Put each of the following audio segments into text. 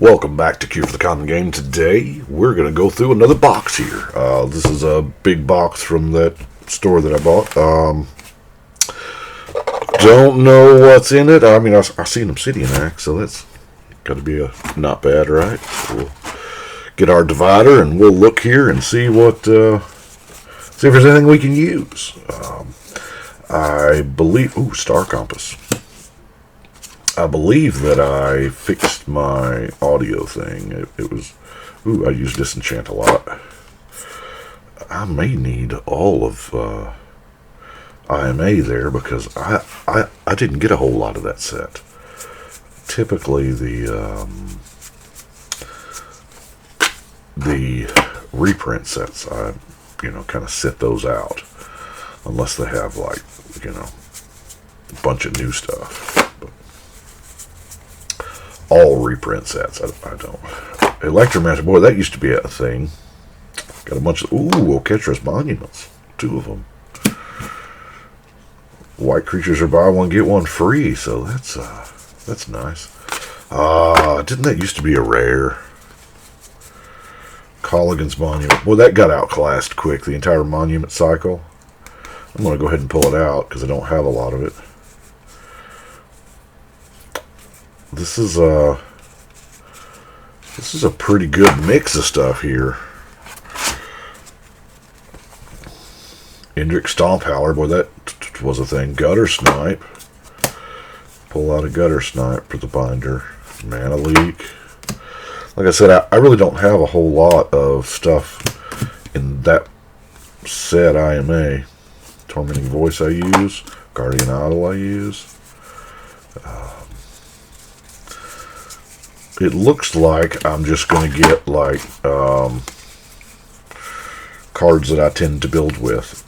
Welcome back to Cure for the Common Game. Today, we're going to go through another box here. This is a big box from that store that I bought. Don't know what's in it. I mean, I've seen Obsidian Axe, so that's got to be not bad, right? So we'll get our divider, and we'll look here and see what, see if there's anything we can use. I believe, Star Compass. I believe that I fixed my audio thing. It was, I use Disenchant a lot. I may need all of IMA there because I didn't get a whole lot of that set. Typically the reprint sets, I kind of set those out unless they have like a bunch of new stuff. All reprint sets, I don't. Electromancer, boy, that used to be a thing. Got a bunch of, Oketra's Monuments. 2 of them. White creatures are buy one, get one free, so that's nice. Didn't that used to be a rare? Colligan's Monument. Boy, that got outclassed quick, the entire Monument cycle. I'm going to go ahead and pull it out, because I don't have a lot of it. This is a pretty good mix of stuff here. Indrik Stomp Howler, boy, that was a thing. Gutter Snipe. Pull out a Gutter Snipe for the binder. Mana Leak. Like I said, I really don't have a whole lot of stuff in that set IMA. Tormenting Voice I use. Guardian Idol I use. It looks like I'm just going to get like cards that I tend to build with.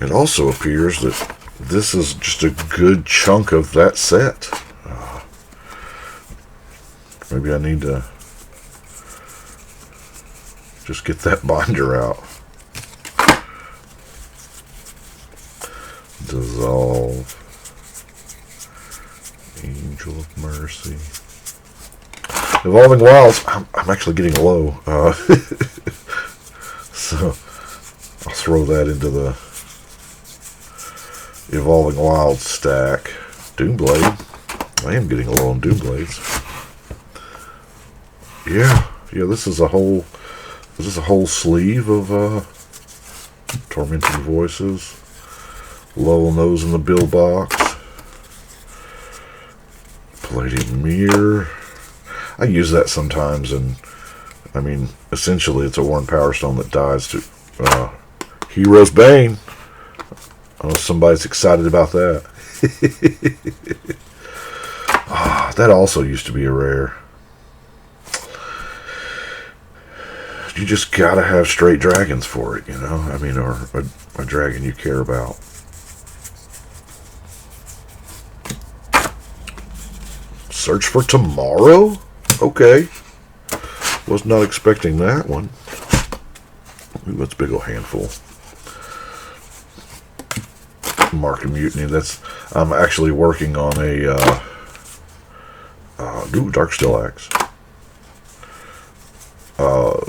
It also appears that this is just a good chunk of that set. Maybe I need to just get that binder out. Dissolve. Angel of Mercy. Evolving Wilds. I'm actually getting low. So I'll throw that into the Evolving Wilds stack. Doomblade. I am getting low on Doomblades. Yeah, this is a whole sleeve of Tormenting Voices. Low on those in the bill box. Palladium Mirror. I use that sometimes, and I mean, essentially it's a Worn Power Stone that dies to Hero's Bane. I know somebody's excited about that. That also used to be a rare. You just gotta have straight dragons for it, I mean, or a dragon you care about. Search for Tomorrow? Okay. Was not expecting that one. Ooh, that's a big old handful. Mark and Mutiny. I'm actually working on a Darksteel Axe.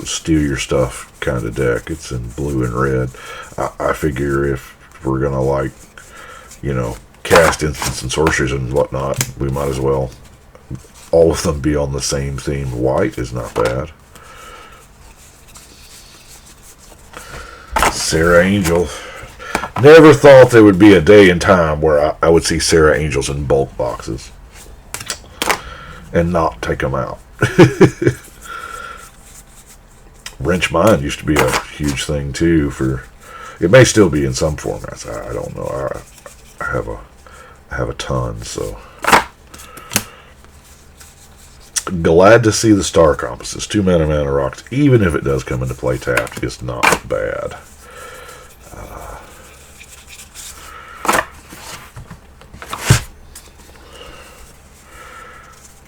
Steal your stuff kind of deck. It's in blue and red. I figure if we're gonna cast instants and sorceries and whatnot, we might as well all of them be on the same theme. White is not bad. Sarah Angel. Never thought there would be a day and time where I would see Sarah Angels in bulk boxes and not take them out. Wrench Mind used to be a huge thing too. It may still be in some formats. I don't know. I have a ton. So glad to see the Star Compasses. 2 mana rocks. Even if it does come into play tapped, it's not bad.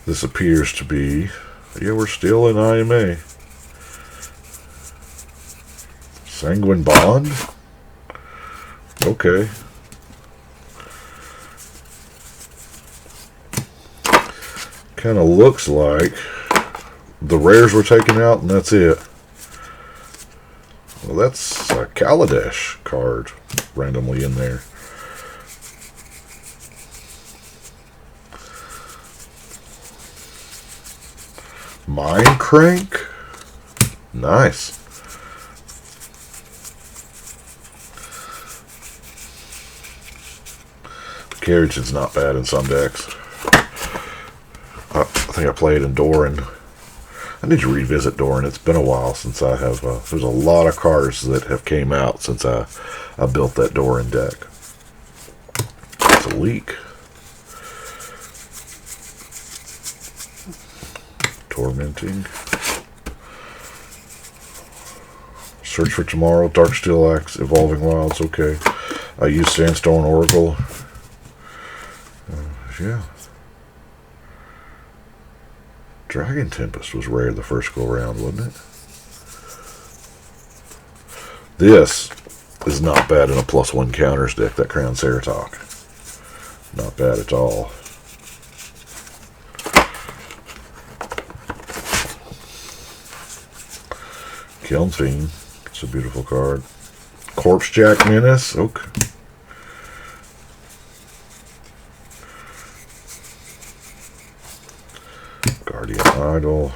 This appears to be, we're still in IMA. Sanguine Bond. Okay. Kind of looks like the rares were taken out and that's it. Well, that's a Kaladesh card randomly in there. Mind Crank. Nice. Carriage is not bad in some decks. I think I played in Doran. I need to revisit Doran. It's been a while since I have. There's a lot of cards that have came out since I built that Doran deck. It's a leak. Tormenting. Search for Tomorrow. Dark Steel Axe. Evolving Wilds. Okay. I use Sandstone Oracle. Yeah. Dragon Tempest was rare the first go around, wasn't it? This is not bad in a +1 counters deck, that Crown Ceratok. Not bad at all. Kiln Fiend. It's a beautiful card. Corpse Jack Menace. Okay. Guardian Idol,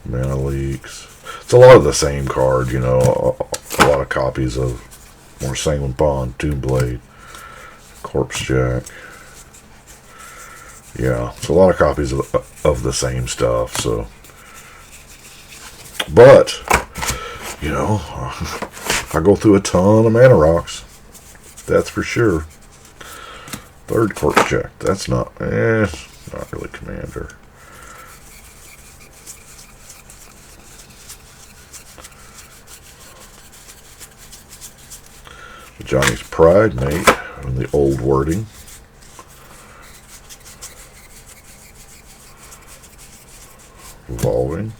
Mana Leaks. It's a lot of the same card, you know. A lot of copies of more Sanguine Bond, Tomb Blade, Corpse Jack. Yeah, it's a lot of copies of the same stuff. So, but you know, I go through a ton of Mana Rocks. That's for sure. Third Corpse Jack. That's not. Not really Commander. Johnny's Pride Mate in the old wording. Evolving.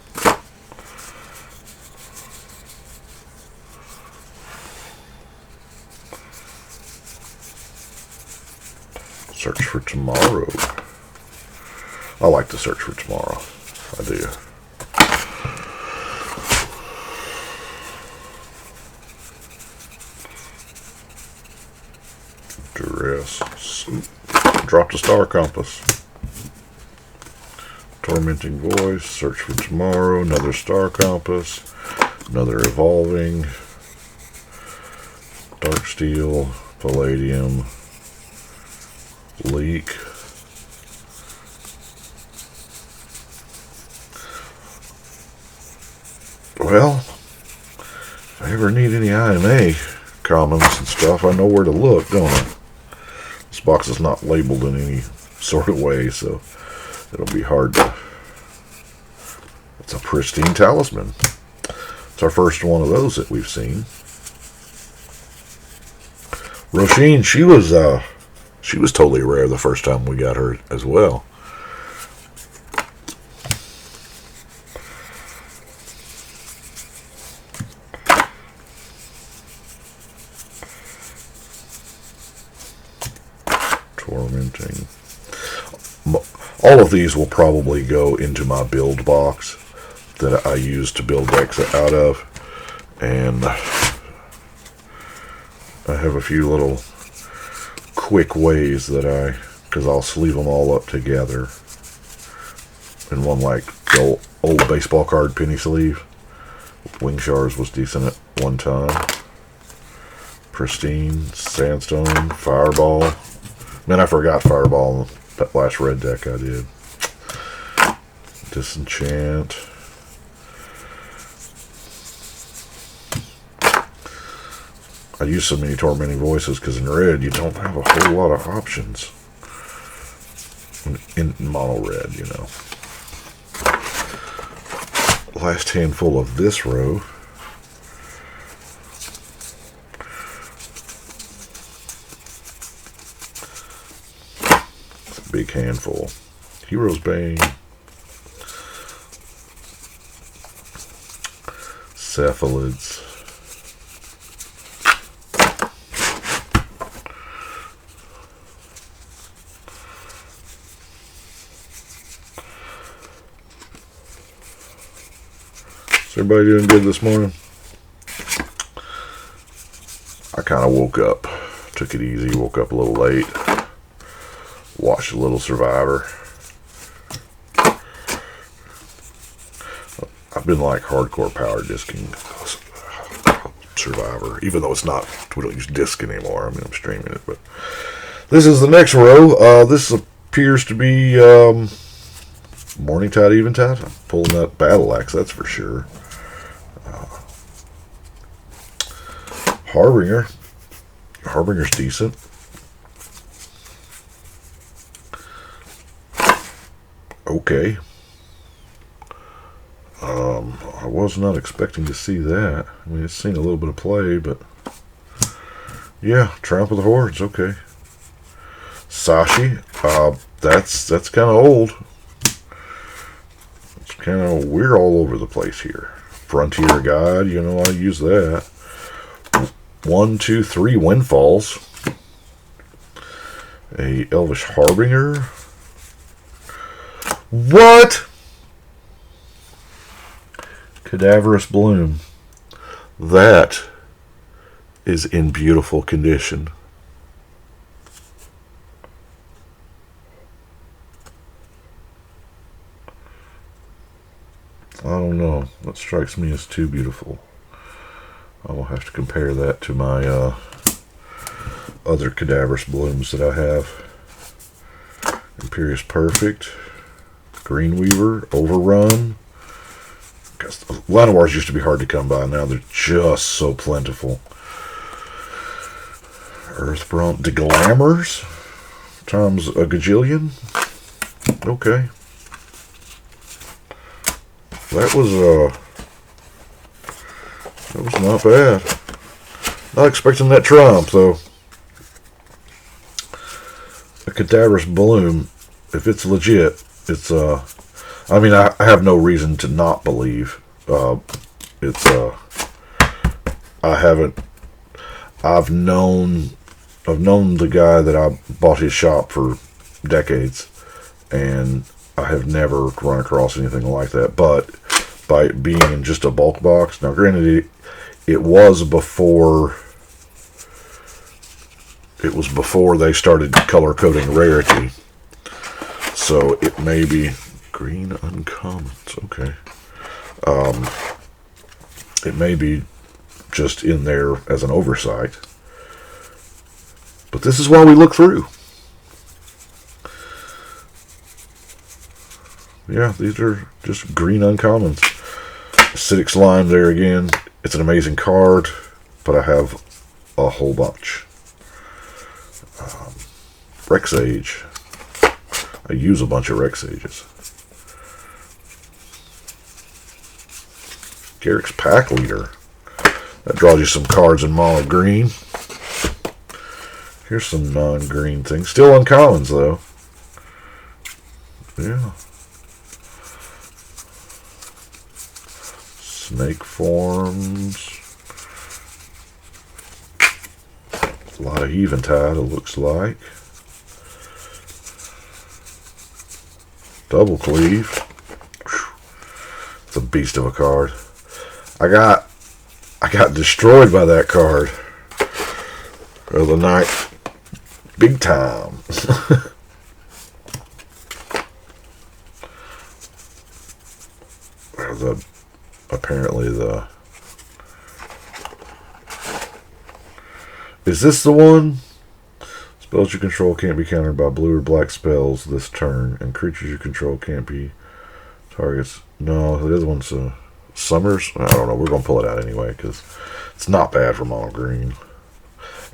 Search for Tomorrow. I like to Search for Tomorrow. I do. Duress. Dropped a Star Compass. Tormenting Voice. Search for Tomorrow. Another Star Compass. Another Evolving. Dark Steel. Palladium. Leak. Well, if I ever need any IMA commons and stuff, I know where to look, don't I? This box is not labeled in any sort of way, so it'll be hard to... It's a Pristine Talisman. It's our first one of those that we've seen. Roisin, she was totally rare the first time we got her as well. Tormenting. All of these will probably go into my build box that I use to build decks out of, and I have a few little quick ways that because I'll sleeve them all up together in one, like the old baseball card penny sleeve. Wing Shards was decent at one time. Pristine, Sandstone, Fireball. Man, I forgot Fireball in that last red deck I did. Disenchant. I use so many Tormenting Voices because in red you don't have a whole lot of options. In mono red, you know. Last handful of this row. It's a big handful. Hero's Bane. Cephalids. Is everybody doing good this morning? I kind of woke up, took it easy, woke up a little late, watched a little Survivor. I've been like hardcore power disking Survivor, even though it's not, we don't use disc anymore. I mean, I'm streaming it, but this is the next row. This appears to be Morning Tide, Eventide. I'm pulling that Battle Axe, that's for sure. Harbinger. Harbinger's decent. Okay. I was not expecting to see that. I mean, it's seen a little bit of play, but yeah, Triumph of the Hordes. Okay. Sashi. That's kind of old. It's kind of, we're all over the place here. Frontier Guide, you know, I use that. 1, 2, 3 Windfalls. A Elvish Harbinger. What? Cadaverous Bloom. That is in beautiful condition. I don't know. That strikes me as too beautiful. I will have to compare that to my other Cadaverous Blooms that I have. Imperious Perfect, Greenweaver, Overrun. A lot of ours used to be hard to come by. Now they're just so plentiful. Earthbronze, Deglammers times a gajillion. Okay. That was not bad. Not expecting that Triumph, though. A Cadaverous Bloom, if it's legit, it's, I mean, I have no reason to not believe. I've known the guy that I bought his shop for decades, and I have never run across anything like that. But by it being in just a bulk box, now granted, it was before they started color coding rarity, so it may be green uncommons. Okay, it may be just in there as an oversight, but this is why we look through. Yeah, these are just green uncommons. Acidic Slime there again. It's an amazing card, but I have a whole bunch. Rexage. I use a bunch of Rexages. Garrick's Pack Leader. That draws you some cards in mono green. Here's some non-green things. Still uncommons, though. Yeah. Snake Forms. A lot of Eventide, it looks like. Double Cleave. It's a beast of a card. I got destroyed by that card the other night. Big time. Apparently the... Is this the one? Spells you control can't be countered by blue or black spells this turn, and creatures you control can't be targets. No, the other one's Summers. I don't know. We're going to pull it out anyway, because it's not bad for mono green.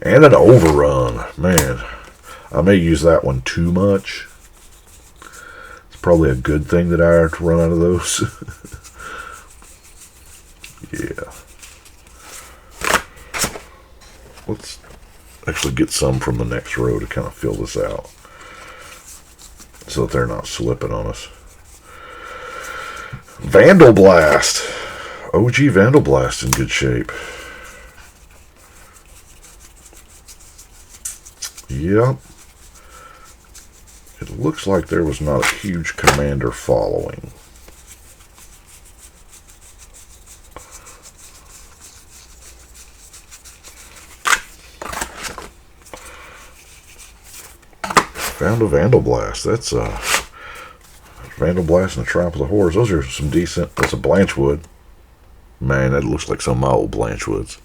And an Overrun. Man, I may use that one too much. It's probably a good thing that I have to run out of those. Yeah. Let's actually get some from the next row to kind of fill this out, so that they're not slipping on us. Vandal Blast. OG Vandal Blast in good shape. Yep. It looks like there was not a huge commander following. Found a Vandal Blast. That's Vandal Blast and a Triumph of the Horse. Those are some decent. That's a Blanchwood. Man, that looks like some of my old Blanchwoods.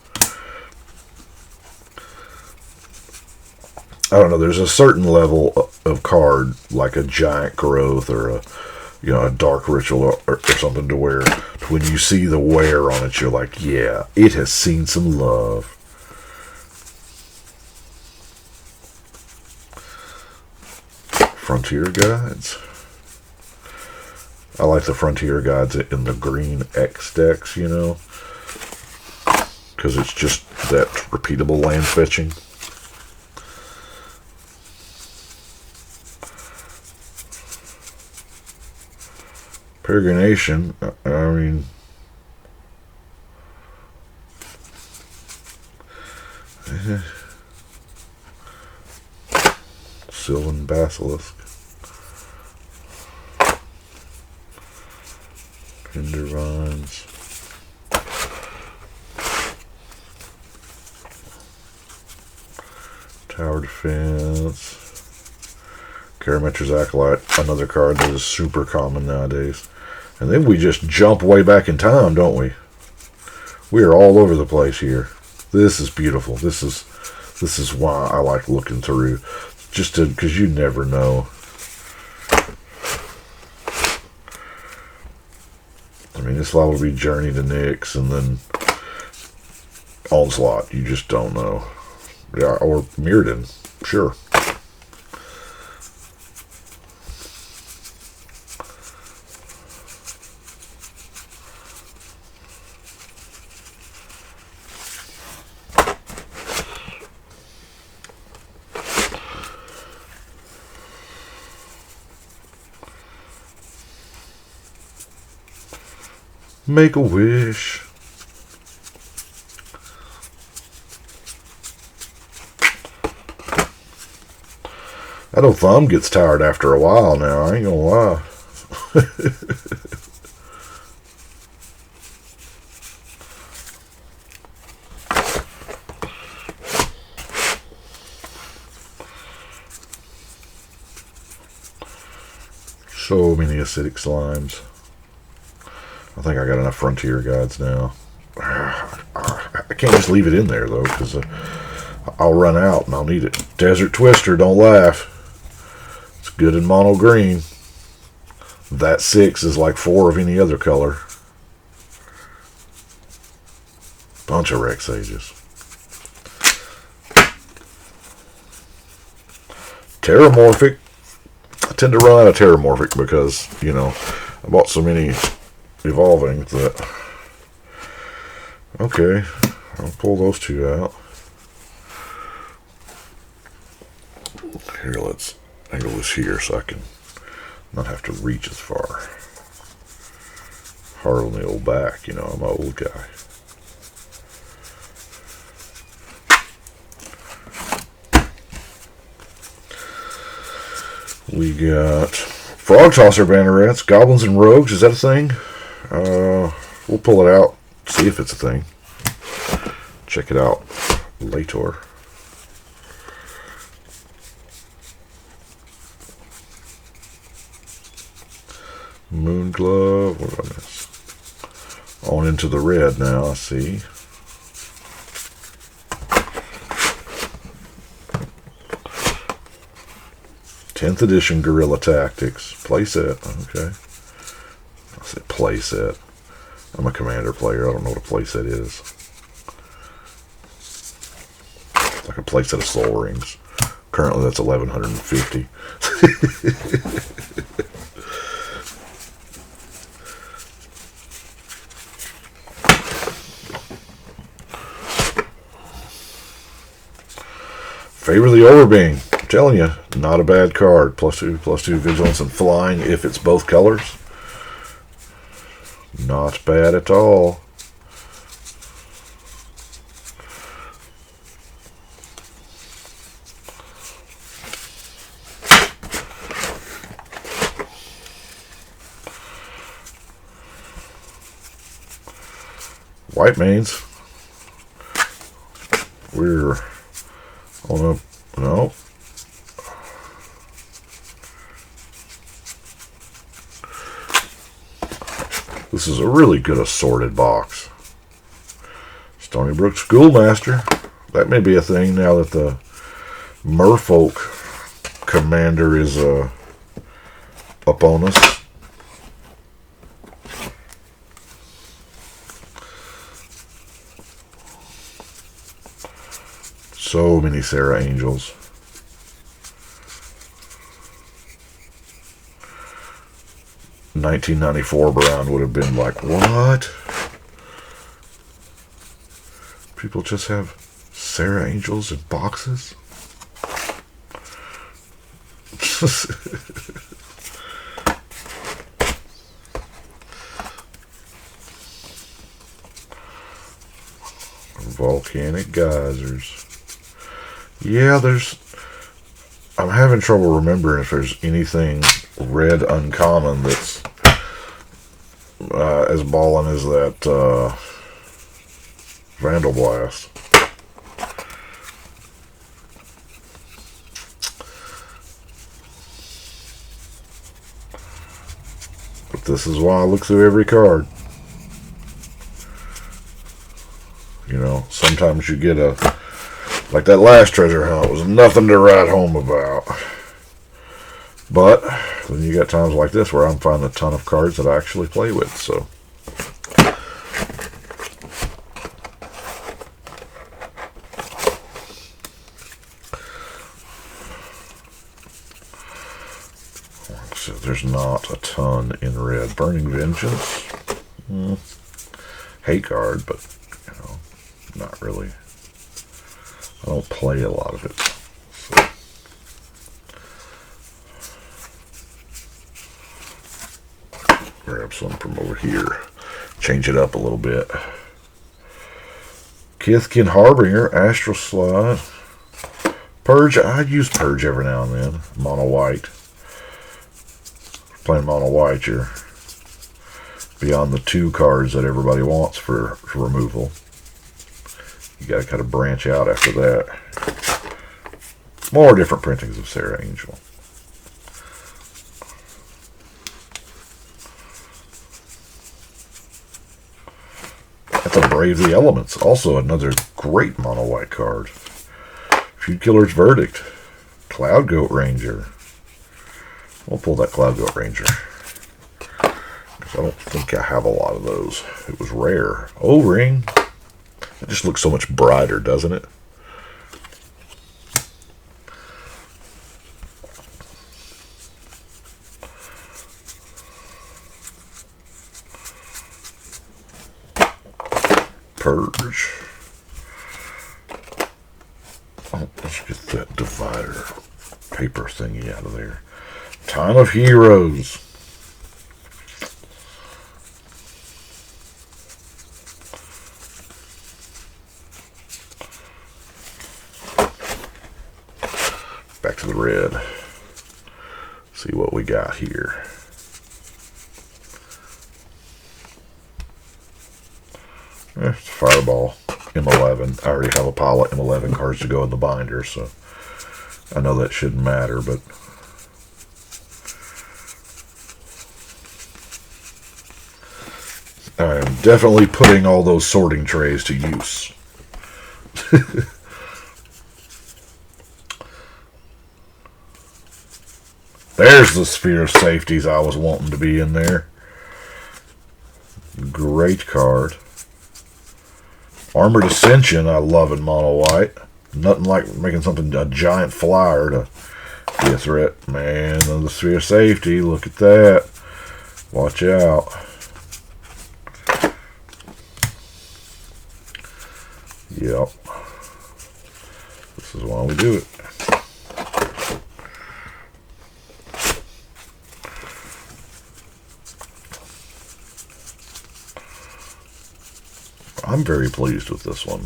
I don't know. There's a certain level of card, like a Giant Growth or a Dark Ritual or something, to where when you see the wear on it, you're like, yeah, it has seen some love. Frontier Guides. I like the Frontier Guides in the green X decks, you know, because it's just that repeatable land fetching. Peregrination, I mean, Sylvan Basilisk, Hindervines, Tower Defense, Karametra's Acolyte, another card that is super common nowadays. And then we just jump way back in time, don't we? We are all over the place here. This is beautiful. This is why I like looking through, just because you never know. I mean, this lot will be Journey to Nyx, and then Onslaught. You just don't know. Yeah, or Mirrodin, sure. Make a wish. That old thumb gets tired after a while now, I ain't gonna lie. So many acidic slimes. I think I got enough Frontier Guides now. I can't just leave it in there, though, because I'll run out and I'll need it. Desert Twister, don't laugh. It's good in mono green. That 6 is like 4 of any other color. Bunch of Rex Sages. Terramorphic. I tend to run out of Terramorphic because, you know, I bought so many evolving that. Okay, I'll pull those two out. Here, let's angle this here so I can not have to reach as far. Hard on the old back, you know, I'm an old guy. We got Frog Tosser Bannerets, Goblins and Rogues, is that a thing? We'll pull it out, see if it's a thing. Check it out later. Moon Glove, what did I miss? On into the red now, I see. Tenth edition Guerrilla Tactics playset. Okay, I said playset. I'm a Commander player. I don't know what a playset is. It's like a playset of Soul Rings. Currently, that's 1,150. Favor the Overbeing. I'm telling you, not a bad card. +2/+2 vigilance and flying if it's both colors. Not bad at all. White Mains. We're on a no. This is a really good assorted box. Stony Brook Schoolmaster. That may be a thing now that the Merfolk Commander is up on us. So many Sarah Angels. $19.94 Brown would have been like, what? People just have Sarah Angels in boxes? Volcanic geysers. Yeah, I'm having trouble remembering if there's anything red uncommon that's as ballin' as that Vandal Blast. But this is why I look through every card. You know, sometimes you get like that last treasure hunt was nothing to write home about. But then you got times like this where I'm finding a ton of cards that I actually play with, so. So there's not a ton in red. Burning Vengeance. Hate card, but, you know, not really. I don't play a lot of it. So. Grab some from over here. Change it up a little bit. Kithkin Harbinger, Astral Slide. Purge, I use Purge every now and then. Mono white. Playing mono white, you're beyond the 2 cards that everybody wants for removal. You gotta kind of branch out after that. More different printings of Sarah Angel. That's a Brave the Elements. Also another great mono white card. Feud Killer's Verdict. Cloud Goat Ranger. We'll pull that Cloud Goat Ranger. Because I don't think I have a lot of those. It was rare. O-Ring. It just looks so much brighter, doesn't it? Purge. Oh, let's get that divider paper thingy out of there. Time of Heroes. Back to the red. See what we got here. It's Fireball M11. I already have a pile of M11 cards to go in the binder, so I know that shouldn't matter, but I am definitely putting all those sorting trays to use. There's the Sphere of Safeties I was wanting to be in there. Great card. Armored Ascension, I love in mono white. Nothing like making something a giant flyer to be a threat. Man, the Sphere of Safety, look at that. Watch out. Yep. This is why we do it. I'm very pleased with this one.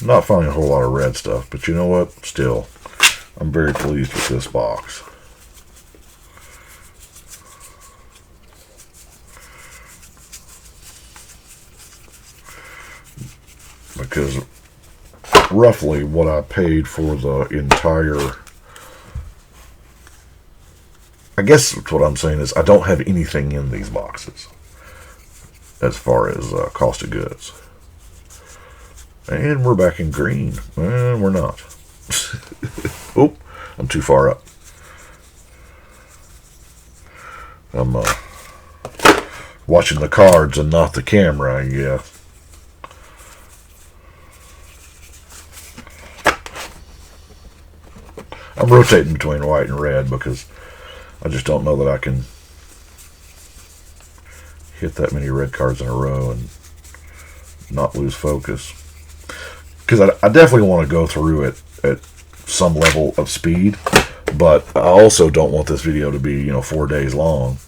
I'm not finding a whole lot of red stuff, but you know what? Still, I'm very pleased with this box. Because roughly what I paid for the entire... I guess what I'm saying is I don't have anything in these boxes. as far as cost of goods. And we're back in green. And we're not. Oop, I'm too far up. I'm watching the cards and not the camera, yeah. I'm rotating between white and red because I just don't know that I can hit that many red cards in a row and not lose focus. Because I definitely want to go through it at some level of speed, but I also don't want this video to be, 4 days long.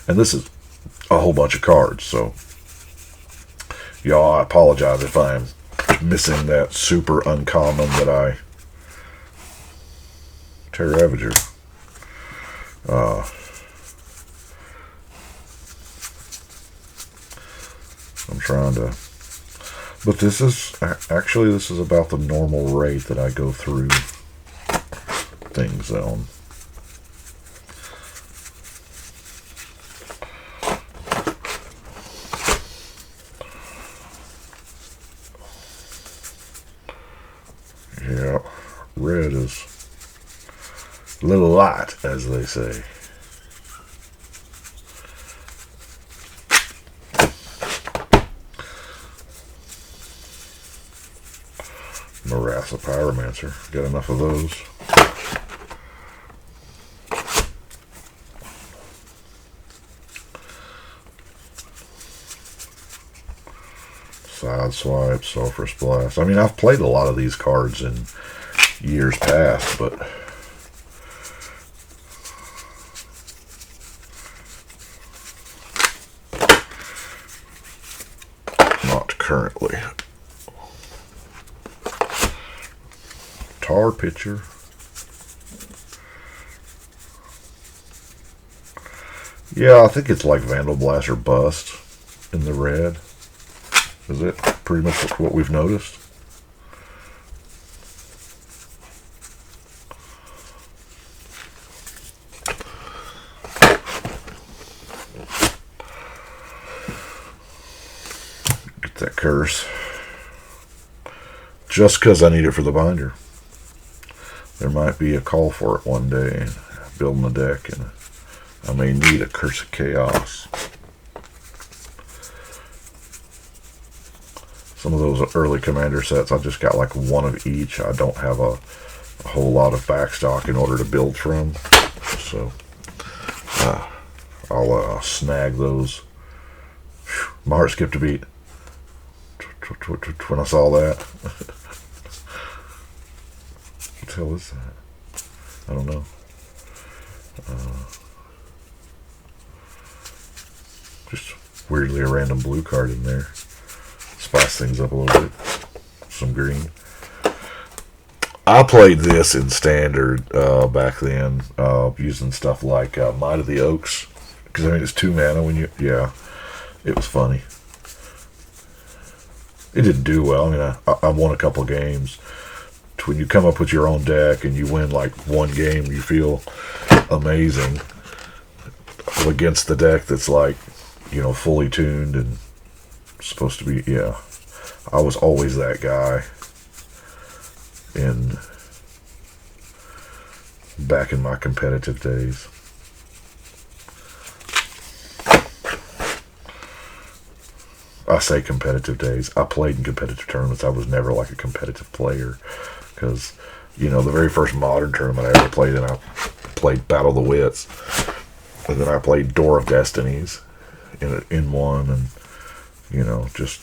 And this is a whole bunch of cards, so y'all, I apologize if I'm missing that super uncommon that I... Terra Ravager. I'm trying to... But this is... Actually, this is about the normal rate that I go through things on. Yeah, red is a little light, as they say. Marassa Pyromancer. Got enough of those. Sideswipe, Sulphurous Blast. I mean, I've played a lot of these cards in years past, but not currently. Tar Pitcher. Yeah, I think it's like Vandal Blast or Bust in the red. Is it pretty much what we've noticed? Get that curse. Just because I need it for the binder. There might be a call for it one day, building a deck, and I may need a Curse of Chaos. Some of those early commander sets, I just got like one of each. I don't have a whole lot of backstock in order to build from. So I'll snag those. Whew, my heart skipped a beat when I saw that. What the hell is that? I don't know. Just weirdly a random blue card in there. Spice things up a little bit. Some green. I played this in standard back then, using stuff like Might of the Oaks, because I mean it's 2 mana when you, yeah, it was funny. It didn't do well. I mean, I won a couple games. When you come up with your own deck and you win like one game, you feel amazing against the deck that's like, fully tuned and supposed to be, yeah. I was always that guy back in my competitive days. I say competitive days. I played in competitive tournaments. I was never like a competitive player because, the very first modern tournament I ever played in, I played Battle of the Wits, and then I played Door of Destinies in one, and just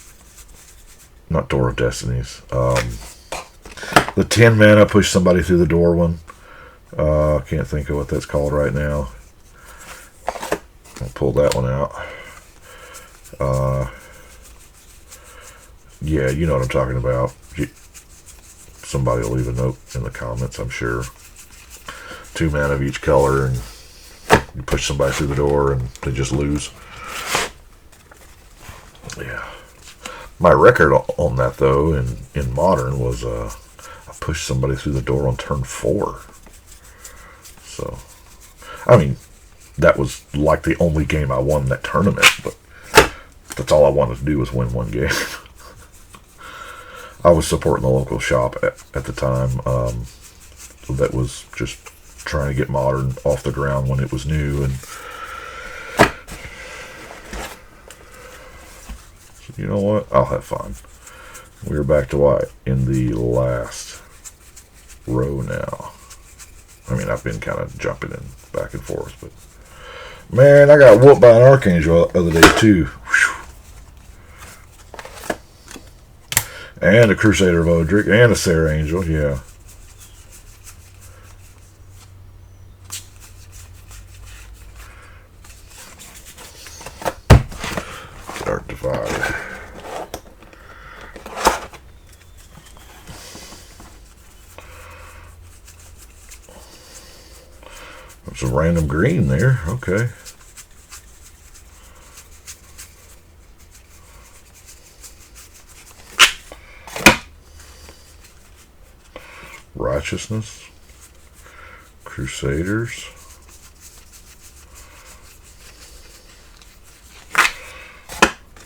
not Door of Destinies. The 10 mana push somebody through the door one. Can't think of what that's called right now. I'll pull that one out. Yeah, you know what I'm talking about. Somebody will leave a note in the comments, I'm sure. 2 mana of each color, and you push somebody through the door, and they just lose. Yeah. My record on that, though, in Modern was I pushed somebody through the door on turn 4. So, I mean, that was like the only game I won in that tournament, but That's all I wanted to do was win one game. I was supporting the local shop at the time that was just trying to get Modern off the ground when it was new, and so, you know what? I'll have fun. We're back to white in the last row now. I mean, I've been kind of jumping in back and forth, but man, I got whooped by an Archangel the other day too. Whew. And a Crusader of Odric, and a Sarah Angel, yeah. Dark Divide. There's a random green there, okay. Righteousness, Crusaders,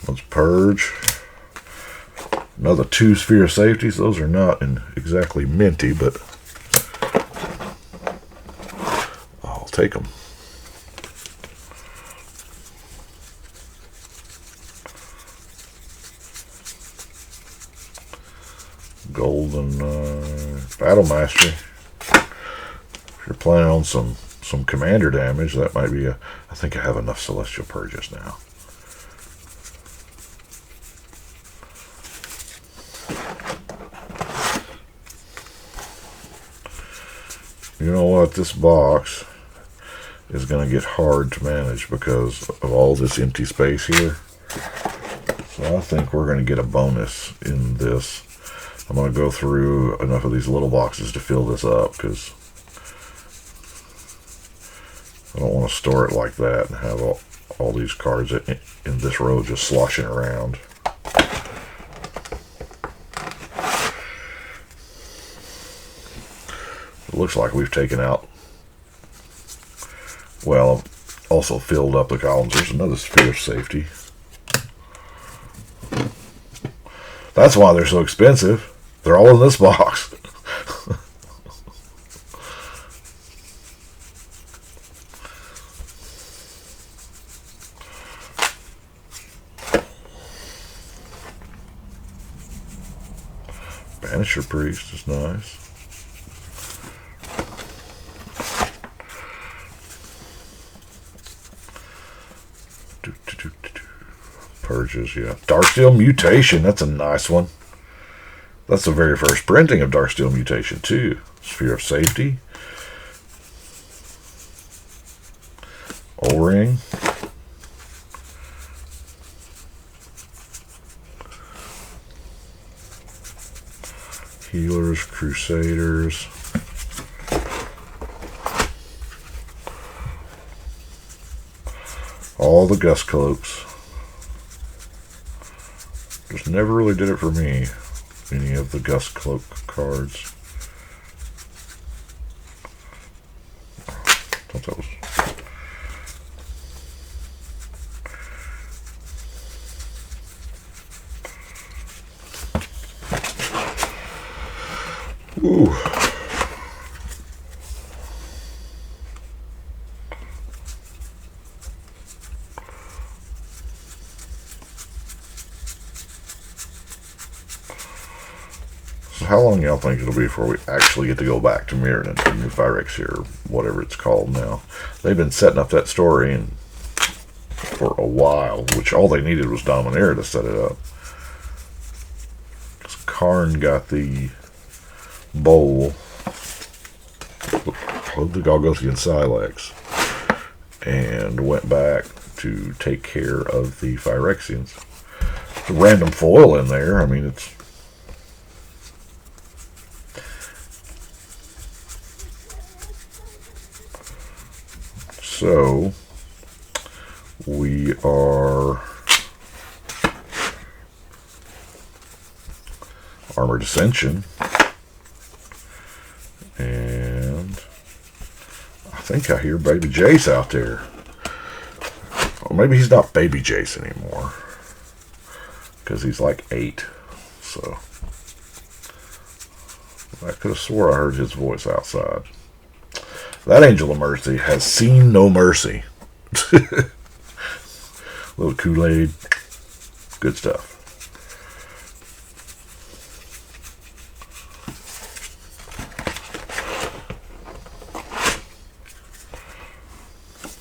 let's Purge, another 2 Sphere of Safeties. Those are not exactly minty, but I'll take them. Golden Battle Mastery. If you're planning on some commander damage, that might be a. I think I have enough Celestial Purges now. You know what? This box is going to get hard to manage because of all this empty space here. So I think we're going to get a bonus in this. I'm going to go through enough of these little boxes to fill this up because I don't want to store it like that and have all these cards in this row just sloshing around. It looks like we've taken out, well, also filled up the columns. There's another Sphere of Safety. That's why they're so expensive. They're all in this box. Banisher Priest is nice. Purges, yeah. Darksteel Mutation, that's a nice one. That's the very first printing of Darksteel Mutation, too. Sphere of Safety. O-Ring. Healers, Crusaders. All the Gust Cloaks. Just never really did it for me. Any of the Gust Cloak cards. Thought that was. Ooh. How long y'all think it'll be before we actually get to go back to Mirrodin and New Phyrexia or whatever it's called now? They've been setting up that story for a while, which all they needed was Dominaria to set it up. Because Karn got the bowl. The Golgothian Silex. And went back to take care of the Phyrexians. The random foil in there, I mean, it's. So, we are Armored Ascension, and I think I hear Baby Jace out there. Or maybe he's not Baby Jace anymore. because he's like 8. So I could have swore I heard his voice outside. That Angel of Mercy has seen no mercy. Little Kool-Aid. Good stuff.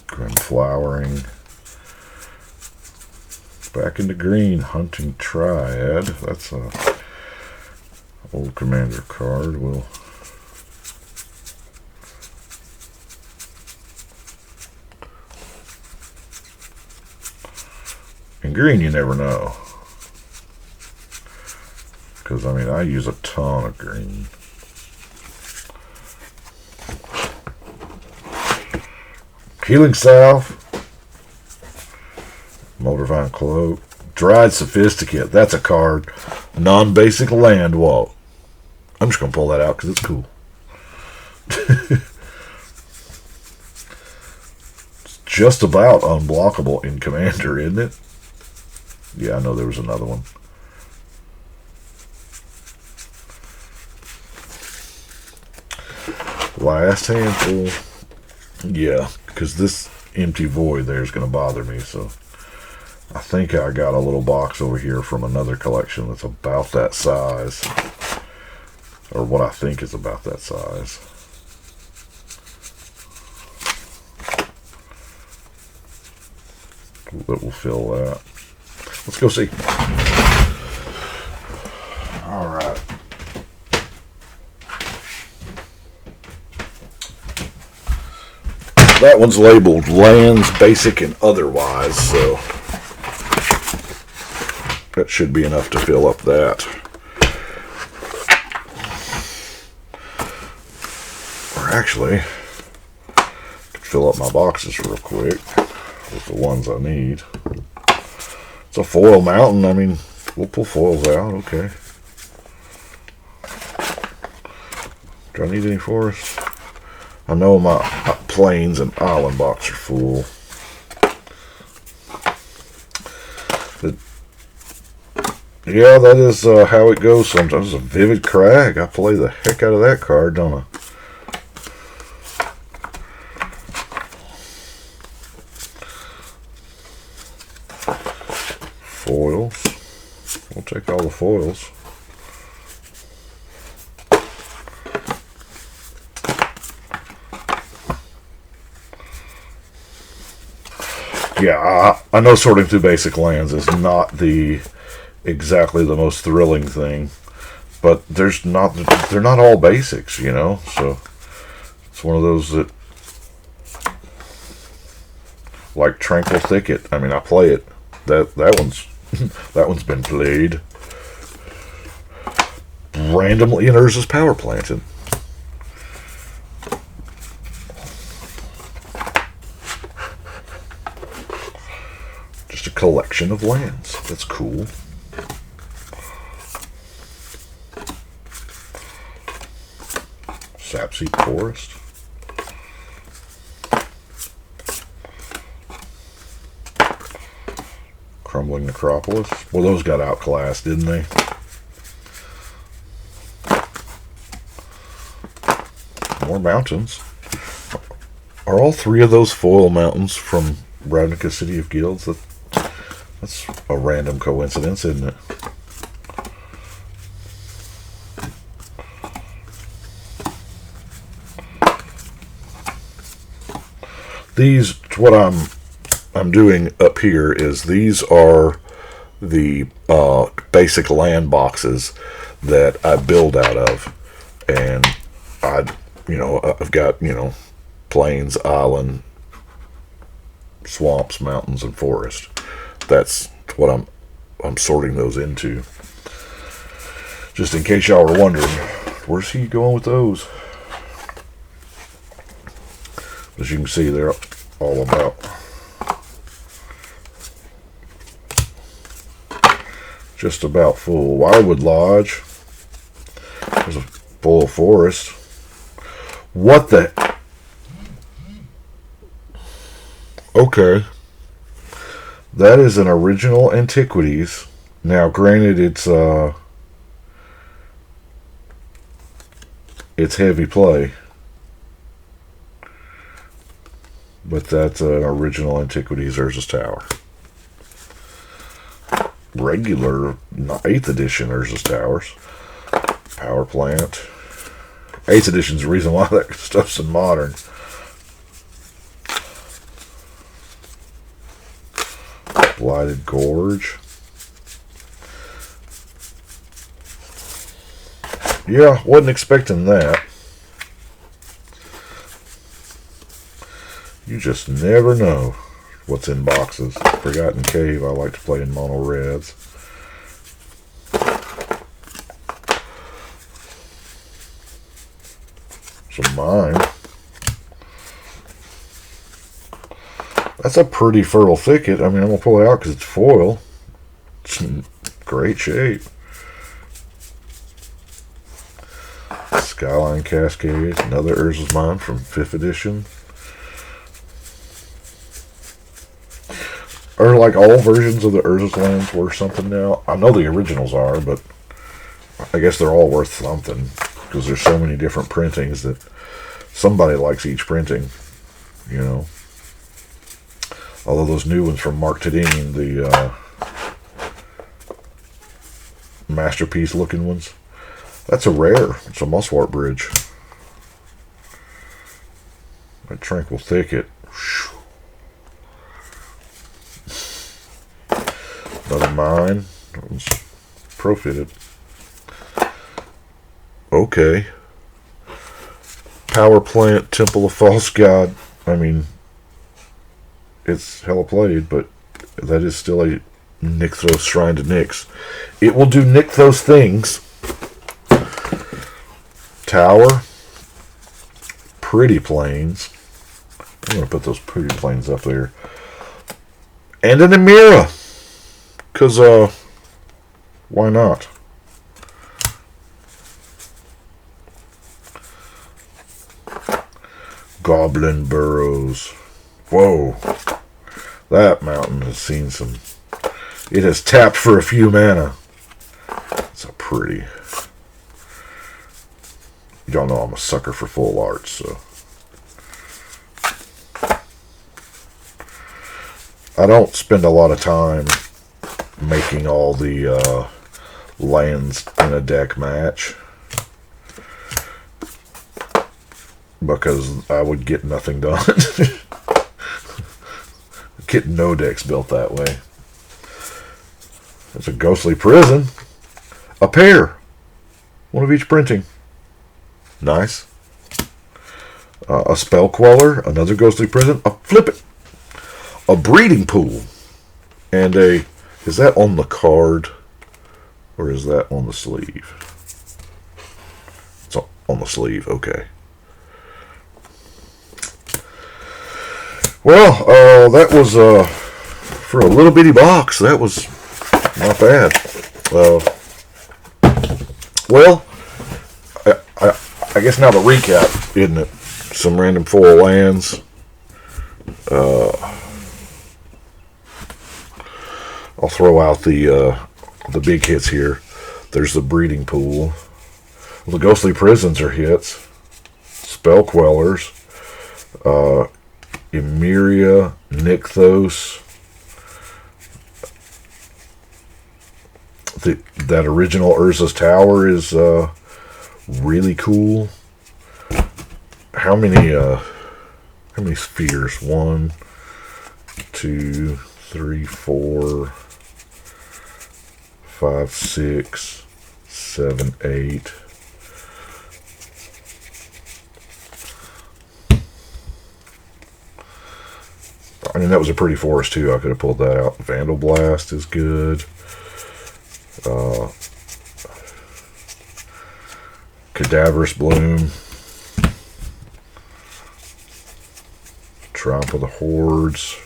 Grim Flowering. Back into green. Hunting Triad. That's a old commander card. We'll in green you never know. Because I mean I use a ton of green. Healing Salve. Motorvine Cloak. Dried Sophisticate. That's a card. Non-basic land wall. I'm just going to pull that out because it's cool. It's just about unblockable in Commander, isn't it? Yeah, I know there was another one. Last handful. Yeah, because this empty void there is going to bother me, so I think I got a little box over here from another collection that's about that size, or what I think is about that size. That will fill that. Let's go see. All right. That one's labeled lands, basic, and otherwise, so that should be enough to fill up that. Or actually, I could fill up my boxes real quick with the ones I need. It's a foil mountain. I mean, we'll pull foils out, okay. Do I need any forests? I know my plains and island box are full. Yeah, that is how it goes sometimes. A Vivid Crag. I play the heck out of that card, don't I? Foils. We'll take all the foils. Yeah, I know sorting through basic lands is not exactly the most thrilling thing, but they're not all basics, you know. So it's one of those that, like Tranquil Thicket. I mean, I play it. That one's that one's been played. Randomly in Urza's Power Planted. Just a collection of lands. That's cool. Sapseed Forest. Crumbling Necropolis. Well, those got outclassed, didn't they? More mountains. Are all 3 of those foil mountains from Ravnica City of Guilds? That's a random coincidence, isn't it? These, what I'm doing up here is these are the basic land boxes that I build out of, and I've got, plains, island, swamps, mountains, and forest. That's what I'm sorting those into. Just in case y'all were wondering, where's he going with those? As you can see, they're all about just about full. Wildwood Lodge. There's a full forest. What the? Okay. That is an original Antiquities Now, granted, it's heavy play, but that's an original Antiquities Urza's Tower. Regular 8th edition Urza's Towers. Power Plant. 8th edition's the reason why that stuff's in Modern. Blighted Gorge. Yeah, wasn't expecting that. You just never know what's in boxes. Forgotten Cave, I like to play in mono reds. Some Mine. That's a pretty fertile thicket. I mean, I'm going to pull it out because it's foil. It's in great shape. Skyline Cascades, another Urza's Mine from 5th edition. Or like all versions of the Urza's lands worth something now. I know the originals are, but I guess they're all worth something because there's so many different printings that somebody likes each printing, you know. Although those new ones from Mark Tadine, the masterpiece looking ones, that's a rare. It's a Muswart Bridge. A Tranquil Thicket. Another Mine. That was pro-fitted. Okay. Power Plant, Temple of False God. I mean, it's hella played, but that is still a Nykthos Shrine to Nyx. It will do Nykthos things. Tower. Pretty Plains. I'm going to put those Pretty Plains up there. And an Emira. Because, why not? Goblin Burrows. Whoa. That mountain has seen some... It has tapped for a few mana. It's a pretty... Y'all know I'm a sucker for full art, so... I don't spend a lot of time making all the lands in a deck match, because I would get nothing done. Get no decks built that way. There's a Ghostly Prison. A pair. One of each printing. Nice. A Spell Queller. Another Ghostly Prison. A Flip It. A Breeding Pool. And a... Is that on the card? Or is that on the sleeve? It's on the sleeve. Okay. Well, that was, for a little bitty box, that was not bad. Well, I guess now the recap, isn't it? Some random foil lands. I'll throw out the big hits here. There's the Breeding Pool. The Ghostly Prisons are hits. Spell Quellers. Emeria, Nykthos. That original Urza's Tower is really cool. How many spheres? 1, 2, 3, 4, 5, 6, 7, 8. I mean, that was a pretty forest too. I could have pulled that out. Vandal Blast is good. Cadaverous Bloom. Triumph of the Hordes.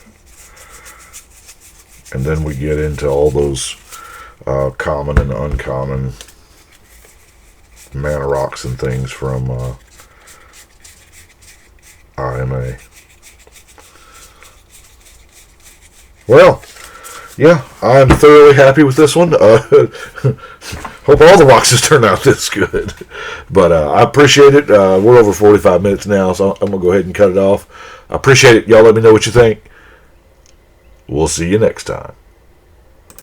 And then we get into all those common and uncommon mana rocks and things from IMA. Well, yeah, I'm thoroughly happy with this one. Hope all the boxes turn out this good. But I appreciate it. We're over 45 minutes now, so I'm going to go ahead and cut it off. I appreciate it. Y'all let me know what you think. We'll see you next time.